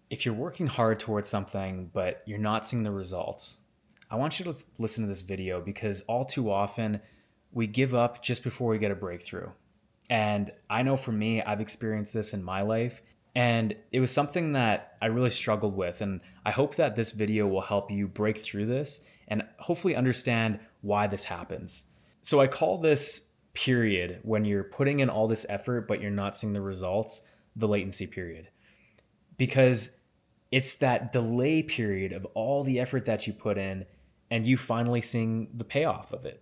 If you're working hard towards something, but you're not seeing the results, I want you to listen to this video because all too often we give up just before we get a breakthrough. And I know for me, I've experienced this in my life, and it was something that I really struggled with. And I hope that this video will help you break through this and hopefully understand why this happens. So I call this period when you're putting in all this effort, but you're not seeing the results, the latency period. Because it's that delay period of all the effort that you put in and you finally seeing the payoff of it.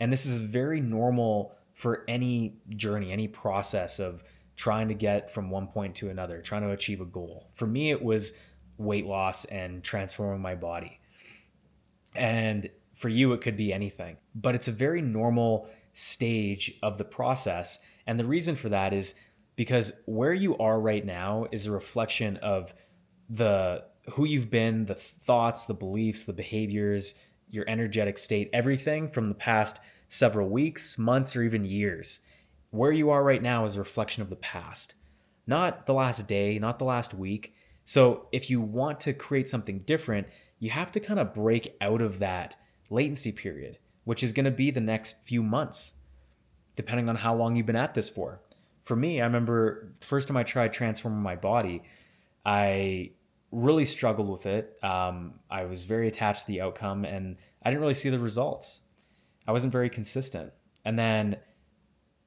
And this is very normal for any journey, any process of trying to get from one point to another, trying to achieve a goal. For me, it was weight loss and transforming my body. And for you, it could be anything. But it's a very normal stage of the process. And the reason for that is because where you are right now is a reflection of the who you've been, the thoughts, the beliefs, the behaviors, your energetic state, everything from the past several weeks, months, or even years. Where you are right now is a reflection of the past, not the last day, not the last week. So if you want to create something different, you have to kind of break out of that latency period, which is going to be the next few months, depending on how long you've been at this for. For me, I remember the first time I tried transforming my body, I really struggled with it. I was very attached to the outcome and I didn't really see the results. I wasn't very consistent. And then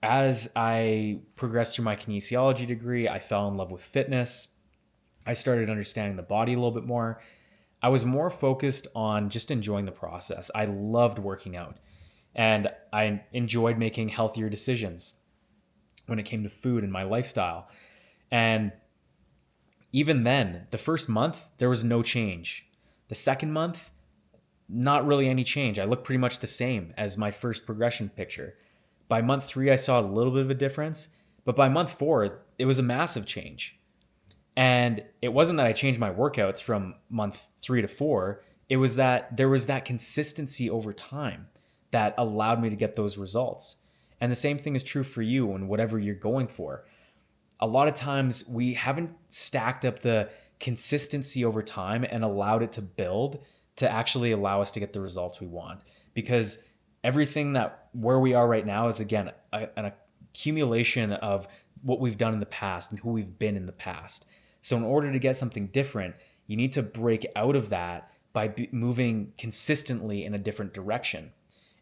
as I progressed through my kinesiology degree, I fell in love with fitness. I started understanding the body a little bit more. I was more focused on just enjoying the process. I loved working out and I enjoyed making healthier decisions when it came to food and my lifestyle. And even then, the first month, there was no change. The second month, not really any change. I looked pretty much the same as my first progression picture. By month 3, I saw a little bit of a difference, but by month 4, it was a massive change. And it wasn't that I changed my workouts from month 3 to 4, it was that there was that consistency over time that allowed me to get those results. And the same thing is true for you and whatever you're going for. A lot of times we haven't stacked up the consistency over time and allowed it to build to actually allow us to get the results we want. Because everything that where we are right now is again an accumulation of what we've done in the past and who we've been in the past. So in order to get something different, you need to break out of that by moving consistently in a different direction.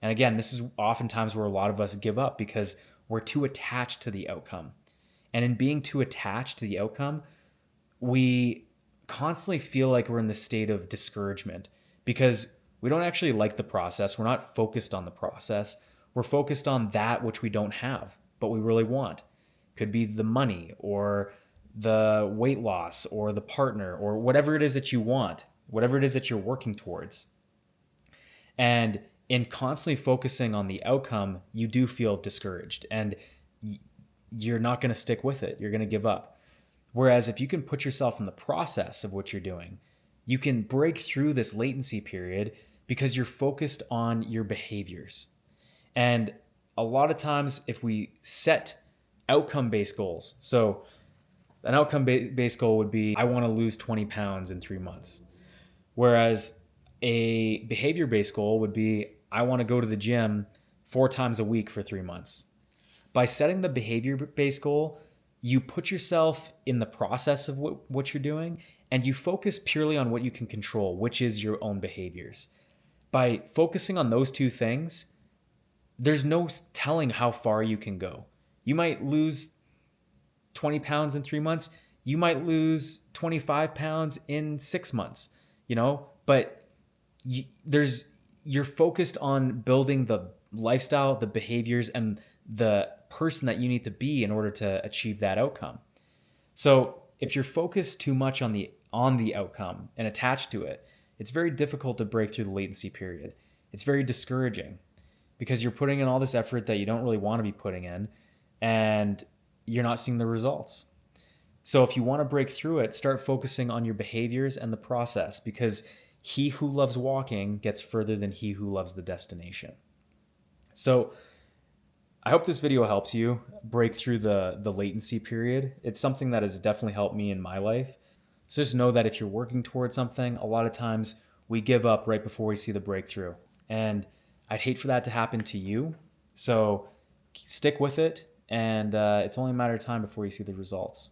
And again, this is oftentimes where a lot of us give up because we're too attached to the outcome. And in being too attached to the outcome, we constantly feel like we're in this state of discouragement because we don't actually like the process. We're not focused on the process. We're focused on that which we don't have, but we really want. Could be the money or the weight loss or the partner or whatever it is that you want, whatever it is that you're working towards. And in constantly focusing on the outcome, you do feel discouraged and you're not going to stick with it. You're going to give up. Whereas if you can put yourself in the process of what you're doing, you can break through this latency period because you're focused on your behaviors. And a lot of times, if we set outcome-based goals, so an outcome-based goal would be, I want to lose 20 pounds in 3 months. Whereas a behavior-based goal would be, I want to go to the gym 4 times a week for 3 months. By setting the behavior-based goal, you put yourself in the process of what you're doing, and you focus purely on what you can control, which is your own behaviors. By focusing on those two things, there's no telling how far you can go. You might lose 20 pounds in 3 months. You might lose 25 pounds in 6 months, but you're focused on building the lifestyle, the behaviors, and the person that you need to be in order to achieve that outcome. So if you're focused too much on the outcome and attached to it, it's very difficult to break through the latency period. It's very discouraging because you're putting in all this effort that you don't really want to be putting in and you're not seeing the results. So if you want to break through it, start focusing on your behaviors and the process because he who loves walking gets further than he who loves the destination. So I hope this video helps you break through the latency period. It's something that has definitely helped me in my life. So just know that if you're working towards something, a lot of times we give up right before we see the breakthrough. And I'd hate for that to happen to you. So stick with it, and it's only a matter of time before you see the results.